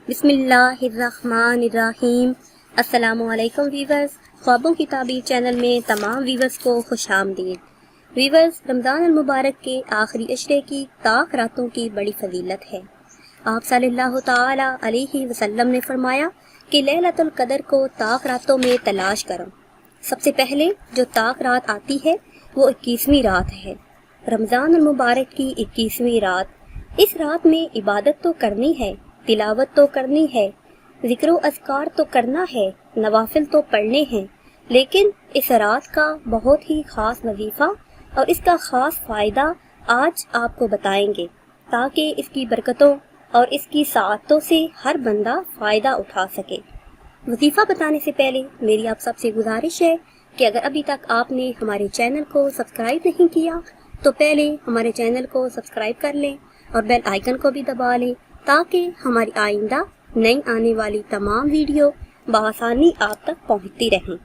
بسم اللہ الرحمن الرحیم۔ السلام علیکم ویورز، خوابوں کی تعبیر چینل میں تمام ویورز کو خوش آمدید۔ ویورز، رمضان المبارک کے آخری عشرے کی طاق راتوں کی بڑی فضیلت ہے۔ آپ صلی اللہ تعالی علیہ وسلم نے فرمایا کہ لیلۃ القدر کو طاق راتوں میں تلاش کرو۔ سب سے پہلے جو طاق رات آتی ہے وہ 21ویں رات ہے، رمضان المبارک کی 21ویں رات۔ اس رات میں عبادت تو کرنی ہے، تلاوت تو کرنی ہے، ذکر و اذکار تو کرنا ہے، نوافل تو پڑھنے ہیں، لیکن اس رات کا بہت ہی خاص وظیفہ اور اس کا خاص فائدہ آج آپ کو بتائیں گے، تاکہ اس کی برکتوں اور اس کی سعادتوں سے ہر بندہ فائدہ اٹھا سکے۔ وظیفہ بتانے سے پہلے میری آپ سب سے گزارش ہے کہ اگر ابھی تک آپ نے ہمارے چینل کو سبسکرائب نہیں کیا تو پہلے ہمارے چینل کو سبسکرائب کر لیں اور بیل آئیکن کو بھی دبا لیں، تاکہ ہماری آئندہ نئی آنے والی تمام ویڈیو بآسانی آپ تک پہنچتی رہیں۔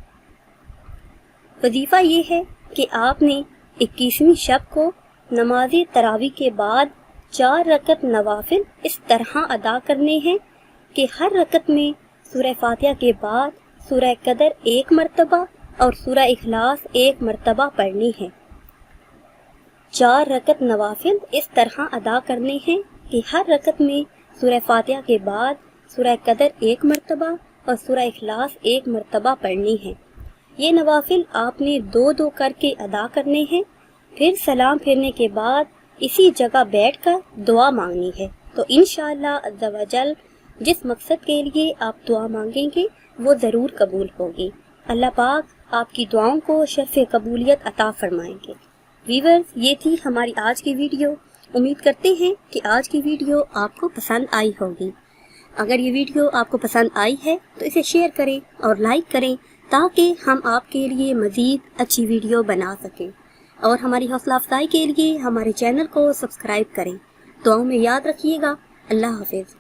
وظیفہ یہ ہے کہ آپ نے 21ویں شب کو نماز تراویح کے بعد 4 رکعت نوافل اس طرح ادا کرنے ہیں کہ ہر رکعت میں سورہ فاتحہ کے بعد سورہ قدر 1 مرتبہ اور سورہ اخلاص 1 مرتبہ پڑھنی ہے۔ 4 رکعت نوافل اس طرح ادا کرنے ہیں کہ ہر رکعت میں سورہ فاتحہ کے بعد سورہ قدر 1 مرتبہ اور سورہ اخلاص 1 مرتبہ پڑھنی ہے۔ یہ نوافل آپ نے 2 کر کے ادا کرنے ہیں، پھر سلام پھیرنے کے بعد اسی جگہ بیٹھ کر دعا مانگنی ہے۔ تو انشاءاللہ عز و جل جس مقصد کے لیے آپ دعا مانگیں گے وہ ضرور قبول ہوگی۔ اللہ پاک آپ کی دعاؤں کو شرف قبولیت عطا فرمائیں گے۔ ویورز، یہ تھی ہماری آج کی ویڈیو۔ امید کرتے ہیں کہ آج کی ویڈیو آپ کو پسند آئی ہوگی۔ اگر یہ ویڈیو آپ کو پسند آئی ہے تو اسے شیئر کریں اور لائک کریں، تاکہ ہم آپ کے لیے مزید اچھی ویڈیو بنا سکیں، اور ہماری حوصلہ افزائی کے لیے ہمارے چینل کو سبسکرائب کریں۔ دعاؤں میں یاد رکھیے گا۔ اللہ حافظ۔